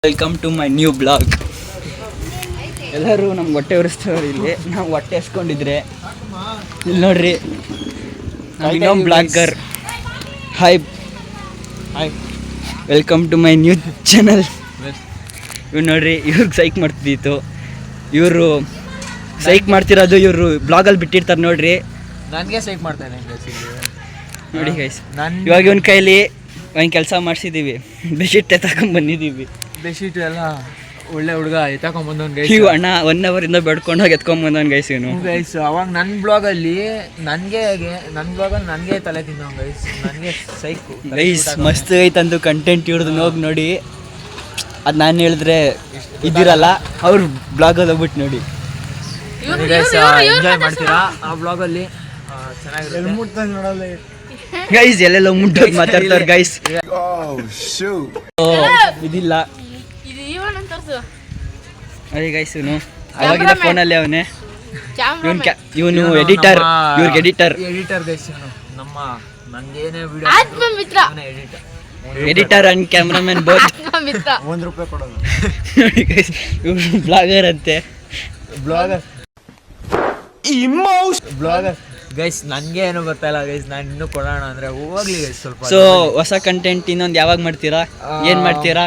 Welcome to my new blog. ಎಲ್ಲರೂ ನಮ್ಗೆ ಹೊಟ್ಟೆ ಉರಿಸ್ತವ್ರು. ಇಲ್ಲಿ ನಾವು ಹೊಟ್ಟೆ ಎಸ್ಕೊಂಡಿದ್ರೆ ಇಲ್ಲಿ ನೋಡ್ರಿ ಇನ್ನೊಂದು blogger. Hi hi, welcome to my new channel. ಇವ್ರು ನೋಡ್ರಿ, ಇವ್ರಿಗೆ ಸೈಕ್ ಮಾಡ್ತಿದ್ದಿತ್ತು. ಇವರು ಸೈಕ್ ಮಾಡ್ತಿರೋದು ಇವರು ಬ್ಲಾಗಲ್ಲಿ ಬಿಟ್ಟಿರ್ತಾರೆ ನೋಡ್ರಿ. ನನಗೆ ಸೈಕ್ ಮಾಡ್ತಾನೆ ನೋಡಿ ಗೈಸ್, ಇವಾಗ ಇವನ ಕೈಲಿ ಒಂದು ಕೆಲಸ ಮಾಡಿಸಿದ್ದೀವಿ. ಬೆಡ್ಶೀಟ್ ಎತ್ತಾಕೊಂಡ್ ಬಂದಿದ್ದೀವಿ. ಬೆಡ್ಶೀಟ್ ಎಲ್ಲ ಒಳ್ಳೆ ಹುಡುಗ ಎತ್ತಾಕೊಂಡ್ಬಂದವ್ನು ಗೈಸ್. ಇವು ಅಣ್ಣ 1 hour ಇಂದ ಬೆಡ್ಕೊಂಡು ಹೋಗಿ ಎತ್ಕೊಂಡ್ಬಂದವ್ನು ಗೈಸ್. ಇವನು ಗೈಸ್ ಅವಾಗ ನನ್ನ ಬ್ಲಾಗಲ್ಲಿ ನನಗೆ ತಲೆ ತಿನ್ನೋನು ಗೈಸ್. ನನಗೆ ಸೈಕು ಗೈಸ್ ಮಸ್ತ್ ಐತಂದು ಕಂಟೆಂಟ್ ಇವ್ರದ್ದು ನೋಡಿ. ಅದು ನಾನು ಹೇಳಿದ್ರೆ ಇದ್ದಿರಲ್ಲ, ಅವ್ರ ಬ್ಲಾಗಲ್ಲಿ ಹೋಗ್ಬಿಟ್ಟು ನೋಡಿ ಗೈಸ್. ಎಂಜಾಯ್ ಮಾಡ್ತೀರಾ ಆ ಬ್ಲಾಗಲ್ಲಿ, ಚೆನ್ನಾಗಿರುತ್ತೆ ಗೈಸ್. ಎಲ್ಲೆಲ್ಲ ಮುಟ್ಟೋಗಿ ಮಾತಾಡ್ತಾರೆ ಗೈಸ್. ಇದಿಲ್ಲ ಅದೇ ಗೈಸ್. ಇವನು ಅವಾಗಿಂದ ಫೋನಲ್ಲಿ ಅವನೇ. ಇವನು ಎಡಿಟರ್, ಇವ್ರಿಗೆ ಎಡಿಟರ್ ಗೈಸ್. ನಮ್ಮ ನಂಗೇನೇ video editor and cameraman both. ₹1 ಕೊಡೋದು. ಇವ್ರು ಬ್ಲಾಗರ್ ಅಂತೆ. Blogger guys. ನನಗೆ ಏನೂ ಗೊತ್ತಾಯಿಲ್ಲ ಗೈಸ್. ನಾನು ಇನ್ನೂ ಕೊಡೋಣ ಅಂದರೆ ಹೋಗ್ಲಿ ಗೈಸ್ ಸ್ವಲ್ಪ. ಸೊ ಹೊಸ ಕಂಟೆಂಟ್ ಇನ್ನೊಂದು ಯಾವಾಗ ಮಾಡ್ತೀರಾ? ಏನು ಮಾಡ್ತೀರಾ?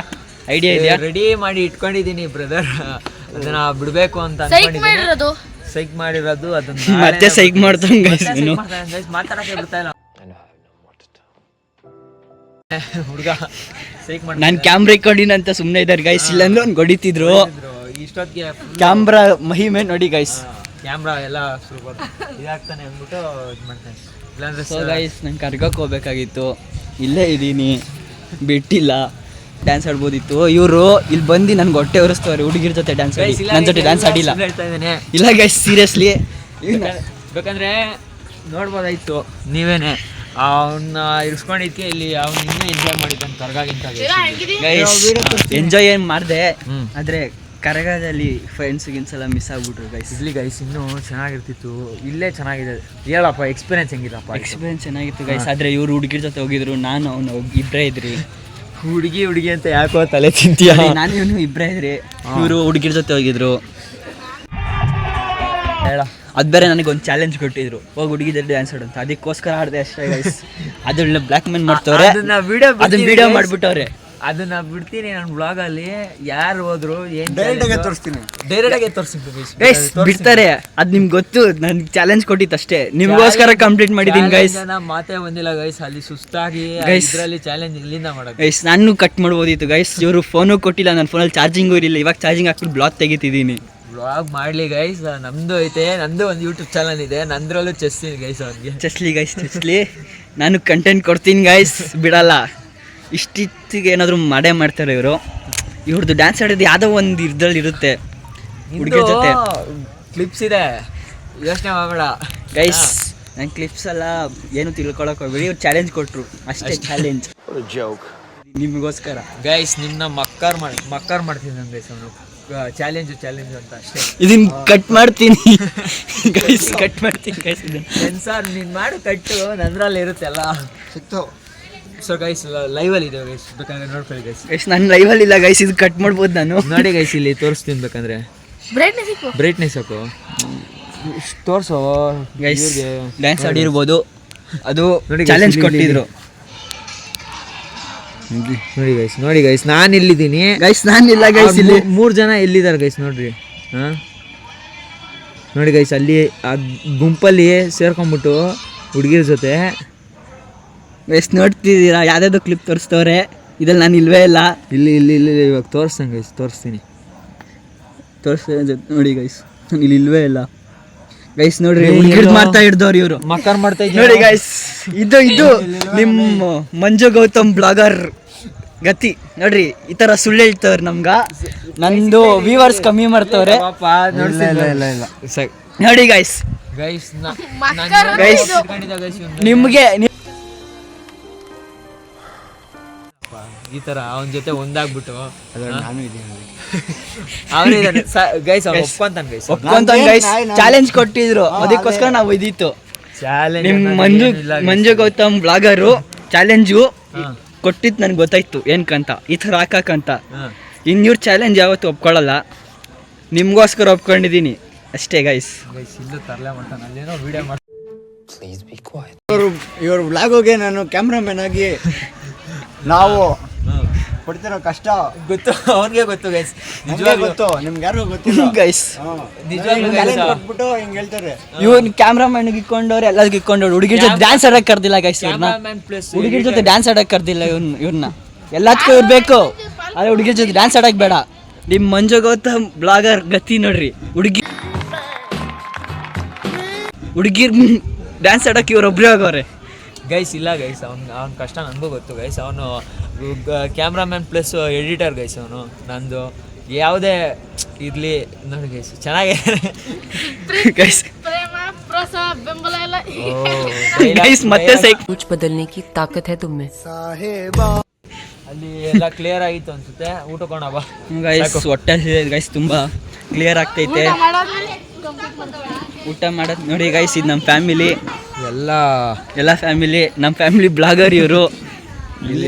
ಐಡಿಯಾ ಇದೆಯಾ? ರೆಡಿ ಮಾಡಿ ಇಟ್ಕೊಂಡಿದ್ದೀನಿ ಬ್ರದರ್. ಅದನ್ನ ಬಿಡಬೇಕು ಅಂತ ಅನ್ಕೊಂಡಿದ್ದೀನಿ. ಸೈಕ್ ಮಾಡಿರೋದು ಅದನ್ನ ಮತ್ತೆ ಸೈಕ್ ಮಾಡ್ತಾನೆ ಗೈಸ್. ಮಾತಾಡಕ್ಕೆ ಬಿಡ್ತಾ ಇಲ್ಲ ಹುಡುಗ. ಸೈಕ್ ಮಾಡಿ ನಾನು ಕ್ಯಾಮ್ರಾ ರೆಕಾರ್ಡಿಂಗ್ ಅಂತ ಸುಮ್ಮನೆ ಇದ್ದಾರೆ ಗೈಸ್. ಇಲ್ಲಾಂದ್ರೆ ಅವ್ನು ಹೊಡಿತಿದ್ರು. ಇಷ್ಟೊತ್ತಿಗೆ ಕ್ಯಾಮ್ರಾ ಮಹಿಮೆ ನೋಡಿ ಗೈಸ್. ಕ್ಯಾಮ್ರಾ ಎಲ್ಲ ಸೂಪರ್ ಇದಾಗ್ತಾನೆ ಅಂದ್ಬಿಟ್ಟು ಇದು ಮಾಡ್ತಾನೆ. ಇಲ್ಲಾಂದ್ರೆ ಸೊ ಗೈಸ್, ನಂಗೆ ಕರ್ಗಕ್ಕೆ ಹೋಗ್ಬೇಕಾಗಿತ್ತು. ಇಲ್ಲೇ ಇದ್ದೀನಿ, ಬಿಟ್ಟಿಲ್ಲ. ಡ್ಯಾನ್ಸ್ ಆಡ್ಬೋದಿತ್ತು. ಇವರು ಇಲ್ಲಿ ಬಂದು ನನ್ಗೆ ಹೊಟ್ಟೆ ಉರಿಸ್ತವ್ರೆ. ಹುಡುಗಿರ ಜೊತೆ ಡ್ಯಾನ್ಸ್ ಆಡಿ, ನನ್ನ ಜೊತೆ ಡ್ಯಾನ್ಸ್ ಆಡಿಲ್ಲ. ಹೇಳ್ತಾ ಇದ್ದೇನೆ ಇಲ್ಲ ಗೈಸ್, ಸೀರಿಯಸ್ಲಿ. ಬೇಕಂದ್ರೆ ನೋಡ್ಬೋದಾಯ್ತು ನೀವೇನೆ. ಅವನ್ನ ಇರಿಸ್ಕೊಂಡಿದ್ಕೆ ಇಲ್ಲಿ ಅವ್ನು ಇನ್ನೂ ಎಂಜಾಯ್ ಮಾಡಿದ್ದಾನೆ ಕರ್ಗಾಗಿಂತ. ಎಂಜಾಯ್ ಏನು ಮಾಡಿದೆ, ಆದರೆ ಕರಗದಲ್ಲಿ ಫ್ರೆಂಡ್ಸ್ ಗಿನ್ಸೆಲ್ಲ ಮಿಸ್ ಆಗ್ಬಿಟ್ರು ಗೈಸ್. ಇಲ್ಲಿ ಗೈಸ್ ಇನ್ನೂ ಚೆನ್ನಾಗಿರ್ತಿತ್ತು. ಇಲ್ಲೇ ಚೆನ್ನಾಗಿದೆ. ಹೇಳಪ್ಪ ಎಕ್ಸ್ಪೀರಿಯನ್ಸ್ ಹೆಂಗಿರಪ್ಪ? ಎಕ್ಸ್ಪೀರಿಯನ್ಸ್ ಚೆನ್ನಾಗಿತ್ತು ಗೈಸ್. ಆದರೆ ಇವ್ರು ಹುಡುಗಿರ ಜೊತೆ ಹೋಗಿದ್ರು, ನಾನು ಅವನು ಇಬ್ಬರೇ ಇದ್ರಿ. ಹುಡುಗಿ ಅಂತ ಯಾಕೋ ತಲೆ ತಿಂತೀಯ? ನಾನು ಇವನು ಇಬ್ಬರೇ ಇದ್ರಿ. ಇವರು ಹುಡುಗಿರ ಜೊತೆ ಹೋಗಿದ್ರು. ಹೇಳ. ಅದು ಬೇರೆ ನನಗೊಂದು ಚಾಲೆಂಜ್ ಕೊಟ್ಟಿದ್ರು, ಹೋಗಿ ಹುಡುಗಿ ಜೊತೆ ಡ್ಯಾನ್ಸ್ ಆಡು ಅಂತ. ಅದಕ್ಕೋಸ್ಕರ ಆಡಿದೆ ಅಷ್ಟೇ ಗೈಸ್. ಅದನ್ನ ಬ್ಲ್ಯಾಕ್ ಮೇಲ್ ಮಾಡ್ತವ್ರೆ, ಅದನ್ನ ವಿಡಿಯೋ ಮಾಡ್ಬಿಟ್ಟವ್ರೆ. ಅದನ್ನ ಬಿಡ್ತೀನಿ ನನ್ನ ಬ್ಲಾಗಲ್ಲಿ. ಯಾರು ಹೋದ್ರು ಡೈರೆಕ್ಟಾಗಿ ತೋರಿಸ್ತೀನಿ ಗೈಸ್. ಬಿಡ್ತಾರೆ, ಅದು ನಿಮ್ಗೆ ಗೊತ್ತು. ನನ್ಗೆ ಚಾಲೆಂಜ್ ಕೊಟ್ಟಿತ್ತು ಅಷ್ಟೇ, ನಿಮ್ಗೋಸ್ಕರ ಕಂಪ್ಲೀಟ್ ಮಾಡಿದ್ದೀನಿ ಗೈಸ್. ಮಾತೇ ಬಂದಿಲ್ಲ ಗೈಸ್. ಅಲ್ಲಿ ಸುಸ್ತಾಗಿ ಇದರಲ್ಲಿ ಚಾಲೆಂಜ್ ಇಲ್ಲಿಂದ ಮಾಡೋದು ಗೈಸ್. ನಾನು ಕಟ್ ಮಾಡ್ಬೋದಿತ್ತು ಗೈಸ್. ಇವರು ಫೋನು ಕೊಟ್ಟಿಲ್ಲ, ನನ್ನ ಫೋನಲ್ಲಿ ಚಾರ್ಜಿಂಗು ಇರಲಿಲ್ಲ. ಇವಾಗ ಚಾರ್ಜಿಂಗ್ ಹಾಕ್ಬಿಟ್ಟು ಬ್ಲಾಗ್ ತೆಗಿತಿದ್ದೀನಿ. ಬ್ಲಾಗ್ ಮಾಡಲಿ ಗೈಸ್. ನಮ್ದು ಐತೆ, ನಂದು ಒಂದು ಯೂಟ್ಯೂಬ್ ಚಾನಲ್ ಇದೆ. ನಂದ್ರಲ್ಲೂ ಚೆಸ್ತೀನಿ ಗೈಸ್. ಅವ್ನಿಗೆ ಚೆಸ್ಲಿ ಗೈಸ್, ಚೆಸ್ಲಿ. ನಾನು ಕಂಟೆಂಟ್ ಕೊಡ್ತೀನಿ ಗೈಸ್, ಬಿಡಲ್ಲ. ಇಷ್ಟಿತ್ತಿಗೆ ಏನಾದರೂ ಮಾಡೇ ಮಾಡ್ತಾರೆ ಇವರು. ಇವ್ರದ್ದು ಡ್ಯಾನ್ಸ್ ಆಡೋದು ಯಾವುದೋ ಒಂದು ಇದ್ರಲ್ಲಿ ಇರುತ್ತೆ ಹುಡುಗಿ ಜೊತೆ. ಕ್ಲಿಪ್ಸ್ ಇದೆ, ಯೋಚನೆ ಮಾಡಬೇಡ ಗೈಸ್. ನನ್ನ ಕ್ಲಿಪ್ಸ್ ಎಲ್ಲ ಏನು ತಿಳ್ಕೊಳಕ್ ಹೋಗ್ಬೇಡಿ. ಇವ್ರು ಚಾಲೆಂಜ್ ಕೊಟ್ಟರು ಅಷ್ಟೇ. ಚಾಲೆಂಜ್ ನಿಮಗೋಸ್ಕರ ಗೈಸ್. ನಿಮ್ಮನ್ನ ಮಕ್ಕರ್ ಮಾಡ್ತೀನಿ ನಾನು ಗೈಸ್. ಅವನು ಚಾಲೆಂಜು ಅಂತ ಅಷ್ಟೇ. ಇದನ್ನ ಕಟ್ ಮಾಡ್ತೀನಿ ಗೈಸ್, ಕಟ್ ಮಾಡ್ತೀನಿ ಗೈಸ್. ಸೆನ್ಸಾರ್ ನೀನು ಮಾಡು ಕಟ್ಟು, ನಂದ್ರಲ್ಲಿ ಇರುತ್ತೆ ಎಲ್ಲ ಸಿಕ್ತು. ಸೊ ಗೈಸ್ ಲೈವಲ್ಲಿ ಇದೆ ಗೈಸ್, ಬೇಕಂದ್ರೆ ನೋಡ್ಕೊಳ್ಳಿ ಗೈಸ್. ಗೈಸ್ ನನ್ನ ಲೈವಲ್ಲಿ ಇಲ್ಲ ಗೈಸ್, ಇದು ಕಟ್ ಮಾಡ್ಬೋದು ನಾನು. ನೋಡಿ ಗೈಸ್, ಇಲ್ಲಿ ತೋರಿಸ್ತೀನಿ. ಬೇಕಂದ್ರೆ ಬ್ರೈಟ್ನೆಸ್ ಹಾಕು, ತೋರಿಸೋ ಗೈಸ್. ಡ್ಯಾನ್ಸ್ ಆಡಿರ್ಬೋದು, ಅದು ಚಾಲೆಂಜ್ ಕೊಟ್ಟಿದ್ರು. ನೋಡಿ ಗೈಸ್ ನಾನು ಎಲ್ಲಿದ್ದೀನಿ ಗೈಸ್. ನಾನಿಲ್ಲ ಗೈಸ್, ಇಲ್ಲಿ 3 ಜನ ಎಲ್ಲಿದ್ದಾರೆ ಗೈಸ್ ನೋಡ್ರಿ. ನೋಡಿ ಗೈಸ್, ಅಲ್ಲಿ ಆ ಗುಂಪಲ್ಲಿ ಸೇರ್ಕೊಂಡ್ಬಿಟ್ಟು ಹುಡುಗಿರ ಜೊತೆ ಗೈಸ್ ನೋಡ್ತಿದ್ದೀರಾ. ಯಾವ್ದಾದ್ರು ಕ್ಲಿಪ್ ತೋರಿಸ್ತವ್ರೆ, ಇದ್ರಲ್ಲಿ ನಾನು ಇಲ್ವೇ ಇಲ್ಲ. ಇಲ್ಲಿ ಇವಾಗ ತೋರಿಸ್ತೀನಿ ಗೈಸ್, ತೋರಿಸ್ತೀನಿ ನೋಡಿ ಗೈಸ್. ನಾನು ಇಲ್ಲಿ ಇಲ್ವೇ ಇಲ್ಲ ಗೈಸ್. ನೋಡ್ರಿ, ಮಾಡ್ತಾ ಹಿಡ್ದವ್ರು ಇವರು, ಮಕ್ಕರ್ ಮಾಡ್ತಾ ಇದ್ದಾರೆ ನೋಡಿ ಗೈಸ್. ಇದು ನಿಮ್ಮ ಮಂಜು ಗೌತಮ್ ಬ್ಲಾಗರ್ ಗತಿ ನೋಡ್ರಿ. ಈ ತರ ಸುಳ್ಳು ಹೇಳ್ತವ್ರೆ ನಮ್ಗ. ನಂದು ವ್ಯೂವರ್ಸ್ ಕಮ್ಮಿ ಮಾಡ್ತವ್ರೆ ನೋಡಿ ಗೈಸ್. ಗೈಸ್ ನಿಮ್ಗೆ ಈ ತರ ಅವನ ಜೊತೆ ಒಂದಾಗ್ಬಿಟ್ಟು ಅವನಿದ್ದಾನೆ ಗೈಸ್. ಒಪ್ಕೊಂತಾನೆ ಗೈಸ್. ಚಾಲೆಂಜ್ ಕೊಟ್ಟಿದ್ರು, ಅದಕ್ಕೋಸ್ಕರ ನಾವು ಇದಿತ್ತು. ನಿಮ್ ಮಂಜು ಗೌತಮ್ ಬ್ಲಾಗರು ಚಾಲೆಂಜು ಕೊಟ್ಟಿದ್ದು ನನಗೆ ಗೊತ್ತಾಯ್ತು ಏನಕ್ಕಂತ, ಈ ಥರ ಹಾಕಕ್ಕಂತ. ಇನ್ನೂರು ಚಾಲೆಂಜ್ ಯಾವತ್ತು ಒಪ್ಕೊಳ್ಳಲ್ಲ, ನಿಮಗೋಸ್ಕರ ಒಪ್ಕೊಂಡಿದ್ದೀನಿ ಅಷ್ಟೇ ಗೈಸ್. ಇಲ್ಲೂ ತರಲೆ ಮಾಡ್ತಾನೆ, ಅಲ್ಲೇನೋ ವಿಡಿಯೋ ಮಾಡಿ. ಇವ್ರ ವ್ಲಾಗೋಗೆ ನಾನು ಕ್ಯಾಮ್ರಾಮನ್ ಆಗಿ ನಾವು ಪಡ್ತಿರೋ ಕಷ್ಟ ಗೊತ್ತು, ಅವ್ನಿಗೆ ಗೊತ್ತು ಗೈಸ್. ನಿಜವಾಗ್ಲೂ ಗೊತ್ತು, ನಿಮ್ಗೆ ಯಾರಿಗೂ ಗೊತ್ತಿಲ್ಲ ಗೈಸ್. ನಿಜವಾಗ್ಲೂ ಕೊಟ್ಬಿಟ್ಟು ಹಿಂಗೆ ಹೇಳ್ತಾರೆ. ಇವನ್ ಕ್ಯಾಮ್ರಾಮನ್ ಇಕ್ಕೊಂಡವ್ರು ಎಲ್ಲರಿಗೂ ಇಕ್ಕೊಂಡವ್ರು. ಹುಡುಗಿರ್ ಜೊತೆ ಡ್ಯಾನ್ಸ್ ಆಡಕ್ ಕರ್ದಿಲ್ಲ ಗೈಸ್ ಇವ್ರನ್ನ. ಹುಡುಗಿರ್ ಜೊತೆ ಡ್ಯಾನ್ಸ್ ಆಡಕ್ ಕರ್ದಿಲ್ಲ ಇವ್ರನ್ನ. ಎಲ್ಲದಕ್ಕೂ ಇವ್ರು ಬೇಕು, ಆದ್ರೆ ಹುಡುಗಿರ್ ಜೊತೆ ಡ್ಯಾನ್ಸ್ ಆಡಕ್ ಬೇಡ. ನಿಮ್ಮ ಮಂಜು ಗೌತಮ್ ಬ್ಲಾಗರ್ ಗತಿ ನೋಡ್ರಿ. ಹುಡುಗಿರ್ ಡ್ಯಾನ್ಸ್ ಆಡಕ್ಕೆ ಇವ್ರೊಬ್ರೇ ಹೋಗವ್ರೆ ಗೈಸ್. ಇಲ್ಲ ಗೈಸ್, ಅವ್ನ ಕಷ್ಟ ನನಗೂ ಗೊತ್ತು ಗೈಸ್. ಅವನು ಕ್ಯಾಮ್ರಾಮ್ಯಾನ್ ಪ್ಲಸ್ ಎಡಿಟರ್ ಗೈಸ್. ಅವನು ನಂದು ಯಾವುದೇ ಇರಲಿ ನೋಡಿ ಗೈಸ್, ಚೆನ್ನಾಗಿದೆ ಗೈಸ್. ಬೆಂಬಲ ಎಲ್ಲ ಗೈಸ್ ಮತ್ತೆ कुछ बदलने की ताकत है तुम में. ಅಲ್ಲಿ ಎಲ್ಲ ಕ್ಲಿಯರ್ ಆಗಿತ್ತು ಅನ್ಸುತ್ತೆ. ಊಟ ಕೊಂಡ ಬಾ ಗೈಸ್. ಹೊಟ್ಟೆ ಗೈಸ್ ತುಂಬಾ ಕ್ಲಿಯರ್ ಆಗ್ತೈತೆ. ಊಟ ಮಾಡೋದು ನೋಡಿ ಗೈಸ್. ಇದು ನಮ್ಮ ಫ್ಯಾಮಿಲಿ, ಎಲ್ಲ ಫ್ಯಾಮಿಲಿ, ನಮ್ಮ ಫ್ಯಾಮಿಲಿ ಬ್ಲಾಗರ್ ಇವರು.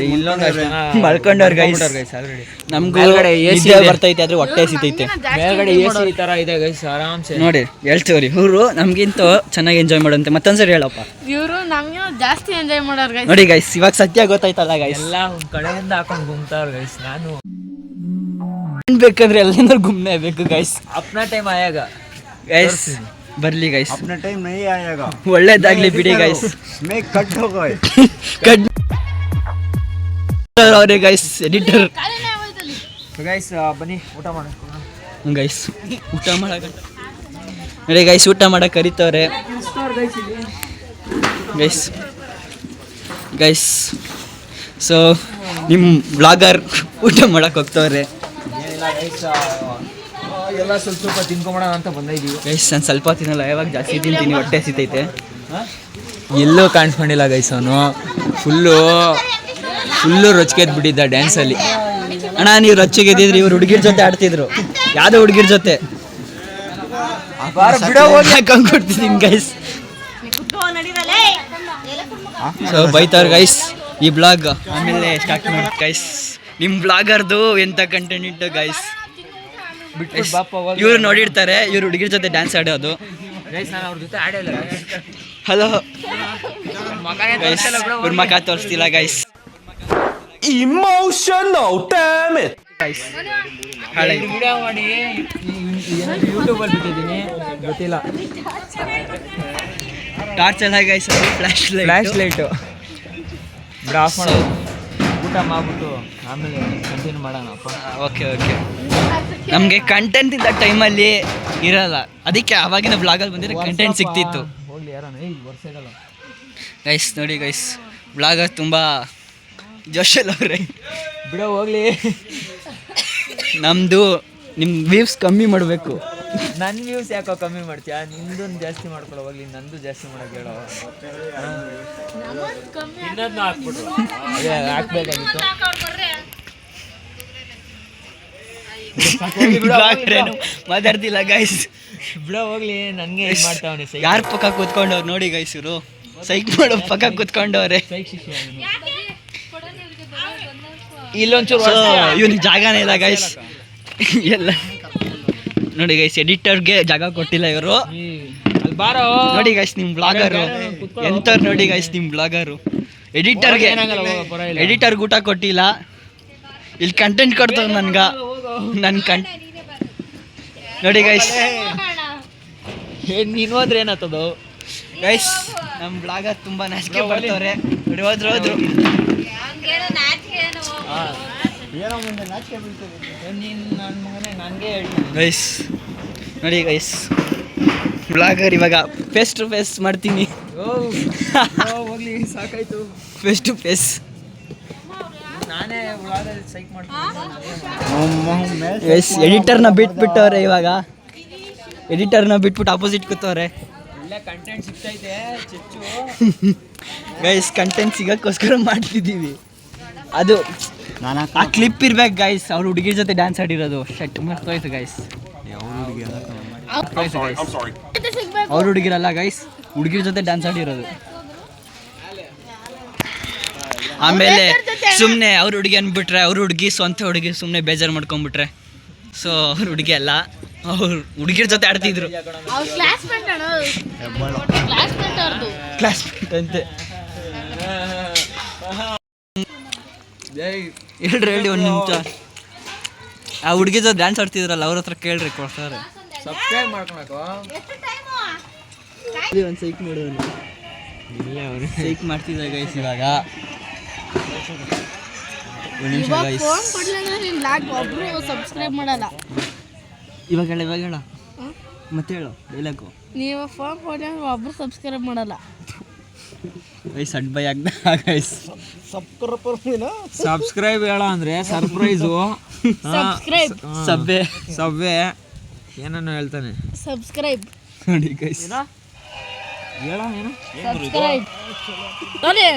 ಮಲ್ಕೊಂಡವ್ರು ಗೈಸ್. ನಮ್ಗೂ ಎಸಿ ಬರ್ತೈತೆ, ಆದ್ರೆ ಹೊಟ್ಟೆ ಸಿತೈತೆ. ಮೇಲ್ಗಡೆ ಎಸಿ ಈ ತರ ಇದೆ ಗೈಸ್, ಆರಾಮ್ಸೆ ನೋಡಿ ಹೇಳ್ತೀವ್ರಿ. ಇವರು ನಮ್ಗಿಂತ ಚೆನ್ನಾಗಿ ಎಂಜಾಯ್ ಮಾಡೋಂತೆ. ಮತ್ತೊಂದ್ಸರಿ ಹೇಳಪ್ಪ. ಇವರು ನಮ್ಗೆ ಜಾಸ್ತಿ ಎಂಜಾಯ್ ಮಾಡೋರು ಗೈಸ್. ನೋಡಿ ಗೈಸ್, ಇವಾಗ ಸತ್ಯ ಗೊತ್ತಾಯ್ತಲ್ಲ ಗೈಸ್. ಎಲ್ಲ ಒಂದ್ ಕಡೆಯಿಂದ ಹಾಕೊಂಡು ಗುಮ್ತಾವ್ರ ಗೈಸ್. ನಾನು ಬೇಕಂದ್ರೆ ಎಲ್ಲರೂ ಗುಮ್ನೆ ಬೇಕು ಗೈಸ್. ಅಪ್ನಾ ಟೈಮ್ ಆಯಾಗ ಗೈಸ್ ಬರ್ಲಿ ಗೈಸ್. अपना टाइम नहीं आएगा. ಒಳ್ಳೇದಾಗ್ಲಿ ಬಿಡಿ ಗೈಸ್. मैं कट हो गए. ಅವರೇ ಗೈಸ್ ಎಡಿಟರ್ ಗೈಸ್. ಬನ್ನಿ ಊಟ ಮಾಡೋಣ ಗೈಸ್. ಊಟ ಮಾಡಕ ನೋಡಿ ಗೈಸ್, ಊಟ ಮಾಡಕ್ ಕರಿತವ್ರೆ ಗೈಸ್. ಗೈಸ್ ಸೊ ನಿಮ್ಮ ಬ್ಲಾಗರ್ ಊಟ ಮಾಡಕ್ ಹೋಗ್ತವ್ರೆ ಎಲ್ಲ ಸ್ವಲ್ಪ ತಿನ್ಕೊಂಬೋಣ ಅಂತ ಬಂದಿದ್ದೀವಿ ಗೈಸ್. ನಾನು ಸ್ವಲ್ಪ ತಿನ್ನಲ್ಲ, ಯಾವಾಗ ಜಾಸ್ತಿ ತಿಂತೀನಿ, ಹೊಟ್ಟೆ ಸಿತೈತೆ. ಎಲ್ಲೂ ಕಾಣಿಸ್ಕೊಂಡಿಲ್ಲ ಗೈಸ್. ಅವನು ಫುಲ್ಲು ರೊಚ್ಕೆದ್ಬಿಟ್ಟಿದ್ದ ಡ್ಯಾನ್ಸಲ್ಲಿ. ಅಣ್ಣ ನೀವು ರೊಚ್ಚಿಗೆದ್ದಿದ್ರಿ, ಇವ್ರು ಹುಡುಗಿರ್ ಜೊತೆ ಆಡ್ತಿದ್ರು. ಯಾವುದೋ ಹುಡುಗಿರ್ ಜೊತೆ ಕೊಡ್ತಿದ್ದೀನಿ ಗೈಸ್. ಸೊ ಬೈತಾವ್ರ ಗೈಸ್ ಈ ಬ್ಲಾಗ್. ಆಮೇಲೆ ಸ್ಟಾರ್ಟ್ ಮಾಡಿ ಗೈಸ್. ನಿಮ್ಮ ಬ್ಲಾಗರ್ದು ಎಂಥ ಕಂಟೆಂಟ್ ಇಟ್ಟು ಗೈಸ್. ಇವ್ರು ನೋಡಿರ್ತಾರೆ, ಇವ್ರು ಹುಡುಗಿರ್ ಜೊತೆ ಡ್ಯಾನ್ಸ್ ಆಡೋದು. ಗೈಸ್ ನಾನು ಅವ್ರ ಜೊತೆ ಆಡೇ ಇಲ್ಲ. ಹಲೋ ಇವ್ರ ಮಕ ತೋರಿಸ್ತಿಲ್ಲ guys. Emotional, damn it! Guys video ಮಾಡಿ ಯೂಟ್ಯೂಬಲ್ಲಿ ಬಿಟ್ಟಿದ್ದೀನಿ, ಗೊತ್ತಿಲ್ಲ. ಟಾರ್ಚ್ ಎಲ್ಲ ಗೈಸ್, ಫ್ಲಾಶ್ ಲೈಟು ಬಿಡ ಆಫ್ ಮಾಡೋದು. ಊಟ ಮಾಡ್ಬಿಟ್ಟು ಆಮೇಲೆ ಕಂಟಿನ್ಯೂ ಮಾಡೋಣಪ್ಪ. Okay okay. ನಮಗೆ ಕಂಟೆಂಟ್ ಇದ್ದ ಟೈಮಲ್ಲಿ ಇರಲ್ಲ, ಅದಕ್ಕೆ ಆವಾಗಿನ ಬ್ಲಾಗಲ್ಲಿ ಬಂದಿರೋ ಕಂಟೆಂಟ್ ಸಿಗ್ತಿತ್ತು. ಹೋಗ್ಲಿ ಯಾರೋ ವರ್ಷ ಆಗಲ್ಲ ಗೈಸ್. ನೋಡಿ ಗೈಸ್, ಬ್ಲಾಗರ್ ತುಂಬ ಜೋಶಲ್ಲಿ ಅವ್ರೆ. ಬಿಡೋ ಹೋಗ್ಲಿ. ನಮ್ಮದು ನಿಮ್ಮ ವ್ಯೂಸ್ ಕಮ್ಮಿ ಮಾಡಬೇಕು. ನನ್ನ ವ್ಯೂಸ್ ಯಾಕೋ ಕಮ್ಮಿ ಮಾಡ್ತೀಯಾ? ನಿಂದೊಂದು ಜಾಸ್ತಿ ಮಾಡ್ಕೊಳ್ಳೋ ಹೋಗ್ಲಿ, ನಂದು ಜಾಸ್ತಿ ಮಾಡೋಕೆ ಹೇಳೋ. ಇನ್ನೊಂದು ಹಾಕ್ಬಿಟ್ರು, ಅದೇ ಹಾಕ್ಬೇಕಾಗಿತ್ತು. ಮಾತಾಡ್ತಿಲ್ಲ ಗೈಸ್. ಬಿಡೋ ಹೋಗ್ಲಿ, ನನಗೆ ಇದು ಮಾಡ್ತಾವನೆ. ಯಾರು ಪಕ್ಕ ಕೂತ್ಕೊಂಡವ್ರು ನೋಡಿ ಗೈಸ್. ಇವರು ಸೈಕ್ ಮಾಡೋ ಪಕ್ಕ ಕೂತ್ಕೊಂಡವ್ರೆ. ಇಲ್ಲೊಂಚೂರು ಇವನಿಗೆ ಜಾಗನೇ ಇಲ್ಲ ಗೈಸ್. ಎಲ್ಲ ನೋಡಿ ಗೈಸ್, ಎಡಿಟರ್ಗೆ ಜಾಗ ಕೊಟ್ಟಿಲ್ಲ ಇವರು. ಅಲ್ಲಿ ಬಾರೋ. ನೋಡಿ ಗೈಸ್, ನಿಮ್ಮ ಬ್ಲಾಗರು ಎಂಥವ್ರು ನೋಡಿ ಗೈಸ್. ನಿಮ್ಮ ಬ್ಲಾಗರು ಎಡಿಟರ್ಗೆ ಊಟ ಕೊಟ್ಟಿಲ್ಲ. ಇಲ್ಲಿ ಕಂಟೆಂಟ್ ಕೊಡ್ತಾರೆ ನನ್ನ ನೋಡಿ ಗೈಸ್. ನೀನು ಹೋದ್ರೆ ಏನಾಗ್ತದೋ ಗೈಸ್. ನಮ್ಮ ಬ್ಲಾಗರ್ ತುಂಬ ನಾಚಿಕೆ ಪಡ್ತವ್ರೆ. ನೋಡಿ ಹೋದ್ರು ಗೈಸ್. ನೋಡಿ ಗೈಸ್, ಬ್ಲಾಗರ್ ಇವಾಗ ಫೇಸ್ ಟು ಫೇಸ್ ಮಾಡ್ತೀನಿ. ಹೋಗ್ಲಿ, ಸಾಕಾಯ್ತು. ಫೇಸ್ ಟು ಫೇಸ್ ನಾನೇ ಸೈಕ್ ಮಾಡ್ತೀನಿ. ಗೈಸ್, ಎಡಿಟರ್ನ ಬಿಟ್ಬಿಟ್ಟವ್ರೆ ಇವಾಗ. ಎಡಿಟರ್ನ ಬಿಟ್ಬಿಟ್ಟು ಆಪೋಸಿಟ್ ಕೂತವ್ರೆ. ಒಳ್ಳೆ ಕಂಟೆಂಟ್ ಸಿಗ್ತೈತೆ ಚಿಚ್ಚು. ಗೈಸ್, ಕಂಟೆಂಟ್ ಸಿಗೋಕ್ಕೋಸ್ಕರ ಮಾಡ್ತಿದ್ದೀವಿ. ಅದು ಆ ಕ್ಲಿಪ್ ಇರ್ಬೇಕು ಗೈಸ್. ಅವ್ರು ಹುಡುಗಿರ ಜೊತೆ ಡ್ಯಾನ್ಸ್ ಆಡಿರೋದು ಶೆಟ್ ಮರ್ತೋಯ್ತು ಗೈಸ್. ಅವ್ರ ಹುಡುಗಿರಲ್ಲ ಗೈಸ್, ಹುಡುಗಿರ ಜೊತೆ ಡ್ಯಾನ್ಸ್ ಆಡಿರೋದು. ಆಮೇಲೆ ಸುಮ್ಮನೆ ಅವ್ರ ಹುಡುಗಿ ಅಂದ್ಬಿಟ್ರೆ ಅವ್ರ ಹುಡುಗಿ ಸ್ವಂತ ಹುಡುಗಿ ಸುಮ್ಮನೆ ಬೇಜಾರು ಮಾಡ್ಕೊಂಡ್ಬಿಟ್ರೆ ಸೊ ಅವ್ರ ಹುಡುಗಿ ಅಲ್ಲ ಅವ್ರ ಹುಡುಗಿರ ಜೊತೆ ಆಡ್ತಿದ್ರು ಅವ್ರ ಕ್ಲಾಸ್ಮೇಟ್ ಅಣ್ಣ ಕ್ಲಾಸ್ಮೇಟ್ ಅವ್ರದ್ದು ಕ್ಲಾಸ್ಮೇಟ್ ಅಂತೆ ಹೇಳ್ರಿ ಒಂದು ನಿಮಿಷ ಆ ಹುಡುಗಿ ಜೊತೆ ಡ್ಯಾನ್ಸ್ ಆಡ್ತಿದ್ರಲ್ಲ ಅವ್ರ ಹತ್ರ ಕೇಳ್ರಿ ಕೊಡ್ತಾರೆ ಸಬ್ಸ್ಕ್ರೈಬ್ ಮಾಡ್ಕೊಳಕು ಒಂದು ಸೈಕ್ ಮಾಡೋನು ಸೈಕ್ ಮಾಡ್ತಿದ್ದ ಗೈಸ್ ಇವಾಗ ಒಂದು ನಿಮಿಷ ಇವಾಗ ಗೈಸ್ ಫೋನ್ ಕೊಡ್ಲಿಲ್ಲ ಅಂದ್ರೆ ನೀನ್ ಲಾಗ್ ಒಬ್ರು ಸಬ್ಸ್ಕ್ರೈಬ್ ಮಾಡಲ್ಲ ಇವಾಗ ಹೇಳ ಮತ್ತೆ ಹೇಳು ಡೈಲಾಗು ನೀವು ಫೋನ್ ಕೊಡ್ಲಿಲ್ಲ ಅಂದ್ರೆ ಒಬ್ರು ಸಬ್ಸ್ಕ್ರೈಬ್ ಮಾಡಲ್ಲ ಗೈಸ್ ಅಡ್ ಬೈ ಆಗ್ದ ಗೈಸ್ ಸಬ್ಸ್ಕ್ರೈಬ್ ಹೇಳ ಅಂದ್ರೆ ಸರ್ಪ್ರೈಸು ಸಬ್ಸ್ಕ್ರೈಬ್ ಸಬ್ವೆ ಏನನ್ನು ಹೇಳ್ತಾನೆ ಸಬ್ಸ್ಕ್ರೈಬ್ ನೋಡಿ ಗೈಸ್ ಹೇಳ ಏನು ಸಬ್ಸ್ಕ್ರೈಬ್ ನೋಡಿ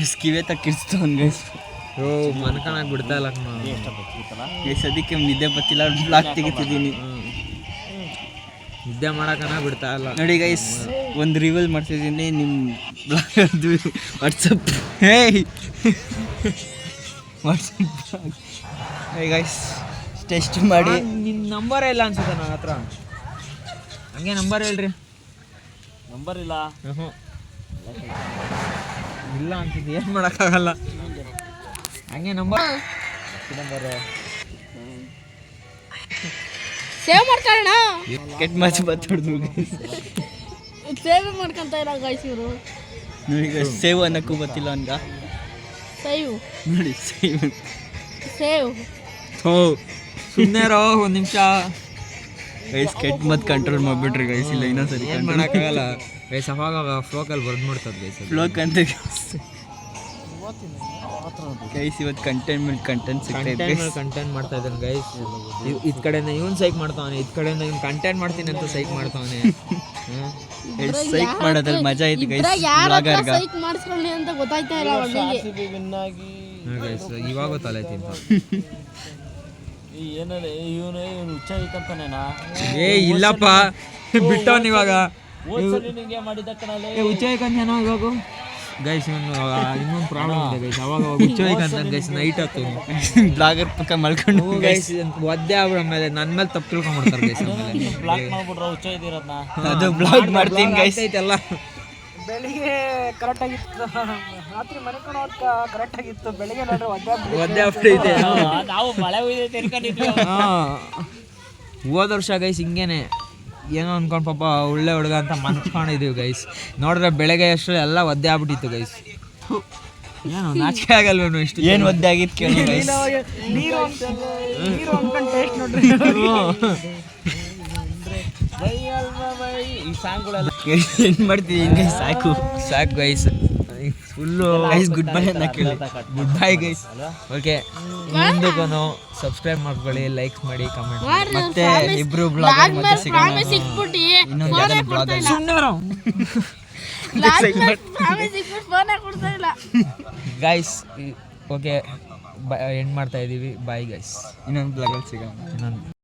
ಎಸ್ ಕಿವೆ ತಕ್ಕಿರ್ಸ್ತವನ್ ಗೈಸ್ ಓ ಮನ್ಕಣಕ್ ಬಿಡ್ತಾ ಇಲ್ಲ ಗೈಸ್ ಅದಕ್ಕೆ ನಿದ್ದೆ ಬತ್ತಿಲ್ಲ ಬ್ಲಾಗ್ ತೆಗಿತಿದ್ದೀನಿ ನಿದ್ದೆ ಮಾಡಕನ ಬಿಡ್ತಾ ಇಲ್ಲ ನೋಡಿ ಗೈಸ್ ಒಂದು ರಿವೀಲ್ ಮಾಡ್ತಿದ್ದೀನಿ ನಿಮ್ಮ ಬ್ಲಾಗರ್ದು WhatsApp WhatsApp hey guys test ಮಾಡಿ ನಿನ್ನ ನಂಬರೇ ಇಲ್ಲ ಅನ್ಸುತ್ತೆ ನನ್ನ ಹತ್ರ ಹಂಗೆ ನಂಬರ್ ಹೇಳ್ರಿ ನಂಬರ್ ಇಲ್ಲ ಇಲ್ಲ ಅನ್ಸುತ್ತೆ ಏನು ಮಾಡೋಕ್ಕಾಗಲ್ಲ ಹಂಗೆ ನಂಬರ್ ಸೇವ್ ಮಾಡ್ಕೊಳ್ಳೋಣ ಕೆಟ್ಟ ಮಾತು ಮಾತಾಡ್ದು ಸೇವ್ ಮಾಡ್ಕೊಂತ ಇಲ್ಲ ಗೈಸ್ ಇವರು ನೋಡಿ ಗೈಸ್ ಸೇವ್ ಅನ್ನಕ್ಕೂ ಗೊತ್ತಿಲ್ಲ ಅವನ್ಗ ಸೇವ್ ನೋಡಿ ಸೇವ್ ಸೇವ್ ಹೋ ಸುಮ್ಮನೆ ರೋ ಒಂದು ನಿಮಿಷ ಗೈಸ್ ಕೆಟ್ಟ ಮಾತು ಕಂಟ್ರೋಲ್ ಮಾಡಿಬಿಟ್ರಿ ಗೈಸ್ ಇಲ್ಲ ಇನ್ನೊಂದ್ಸರಿ ಏನು ಮಾಡೋಕ್ಕಾಗಲ್ಲ ಗೈಸ್ ಅವಾಗ ಫ್ಲೋಕಲ್ಲಿ ಬರ್ದ್ಬಿಡ್ತದೆ ಗೈಸ್ ಫ್ಲೋಕ್ ಅಂತ ಗೈಸ್ ಇವತ್ತು ಕಂಟೆಂಟ್ ಸಿಗ್ತೈತೆ ಕಂಟೆಂಟ್ ಮಾಡ್ತಾ ಇದ್ದಾನೆ ಗೈಸ್ ಇದ್ ಕಡೆಯಿಂದ ಇವನ್ ಸೈಕ್ ಮಾಡ್ತಾವನೆ ಇದ್ ಕಡೆಯಿಂದ ಇವ್ನು ಕಂಟೆಂಟ್ ಮಾಡ್ತೀನಿ ಅಂತ ಸೈಕ್ ಮಾಡ್ತಾವನೆ ಸೈಕ್ ಮಾಡೋದ್ರಲ್ಲಿ ಮಜಾ ಐತಿ ಗೈಸ್ ಯಾರ ಬ್ಲಾಗರ್ಗ ಸೈಕ್ ಮಾಡಿಸ್ಕೊಳ್ಳಿ ಅಂತ ಗೊತ್ತಾಯ್ತಾ ಇಲ್ಲ ಅವನಿಗೆ ಗೈಸ್ ಇವಾಗ ತಲೆ ತಿಂತ ಏ ಇಲ್ಲಪ್ಪ ಬಿಟ್ಟವನ್ ಇವಾಗ ಹುಚ್ಚೈಕಂತೇನೋ ಇವಾಗ ಗೈಸ್ ಇನ್ನೊಂದು ಪ್ರಾಬ್ಲಮ್ ಇದೆ ಗೈಸ್ ಅವಾಗ ಹುಚ್ಚೈಕಂತ ಗೈಸ್ ನೈಟ್ ಹತ್ತು ಬ್ಲಾಗರ್ ಪಕ್ಕ ಮಲ್ಕೊಂಡು ಗೈಸ್ ಒದ್ದೆ ಆಗ್ಬಿಡ ಮೇಲೆ ನನ್ನ ಮೇಲೆ ತಪ್ಪು ತಿಳ್ಕೊಂಡ್ಬಿಡ್ತಾರೆ ಗೈಸ್ ಅದು ಬ್ಲಾಗ್ ಮಾಡ್ತೀನಿ ಗೈಸ್ ಐತೆಲ್ಲ ಬೆಳಿಗ್ಗೆ ಕರೆಕ್ಟ್ ಆಗಿತ್ತು ರಾತ್ರಿ ಮಲ್ಕೊಂಡು ಕರೆಕ್ಟ್ ಆಗಿತ್ತು ಬೆಳಿಗ್ಗೆ ನೋಡ್ರೆ ಒದ್ದೆ ಆಗ್ಬಿಟ್ಟೈತೆ ನಾವು ಮಳೆ ತಿರ್ಕೊಂಡಿದ್ವಿ ಹೋದ ವರ್ಷ ಗೈಸ್ ಹಿಂಗೇನೆ ಏನೋ ಅನ್ಕೊಂಡು ಪಾಪ ಒಳ್ಳೆ ಹುಡುಗ ಅಂತ ಮನ್ಕೊಂಡಿದೀವಿ ಗೈಸ್ ನೋಡಿದ್ರೆ ಬೆಳಗ್ಗೆ ಅಷ್ಟು ಎಲ್ಲ ಒದ್ದೆ ಆಗ್ಬಿಟ್ಟಿತ್ತು ಗೈಸ್ ಏನು ನಾಚಿಕೆ ಆಗಲ್ವೇನು ಇಷ್ಟು ಏನು ಒದ್ದೆ ಆಗಿತ್ತು ಕೇಳಿ ಗೈಸ್ ನೀರು ಅನ್ಕೊಂಡು ಟೇಸ್ಟ್ ನೋಡ್ರಿ ಈ ಸಾಂಗ್ಗಳೆಲ್ಲ ಏನು ಮಾಡ್ತೀನಿ ಗೈಸ್ ಸಾಕು ಸಾಕು guys full guys goodbye ಅಂತ ಕೇಳಿ ಗುಡ್ ಬೈ ಗೈಸ್ ಓಕೆ ಮುಂದಕ್ಕೂ ಸಬ್ಸ್ಕ್ರೈಬ್ ಮಾಡ್ಕೊಳ್ಳಿ ಲೈಕ್ಸ್ ಮಾಡಿ ಕಮೆಂಟ್ ಮತ್ತೆ ಇಬ್ರು ಬ್ಲಾಗರ್ ಮತ್ತೆ ಸಿಗೋಣ ಪ್ರಾಮಿಸ್ ಸಿಕ್ಬಿಟ್ಟು ಇನ್ನೊಂದು ಯಾವ್ದಾದ್ರು ಬ್ಲಾಗರ್ ಪ್ರಾಮಿಸ್ ಸಿಕ್ಬಿಟ್ಟು ಫೋನೇ ಕೊಡ್ತಾ ಇಲ್ಲ ಗೈಸ್ ಓಕೆ ಎಂಡ್ ಮಾಡ್ತಾ ಇದ್ದೀವಿ ಬಾಯ್ ಗೈಸ್ ಇನ್ನೊಂದು ಬ್ಲಾಗಲ್ಲಿ ಸಿಗೋಣ ಇನ್ನೊಂದು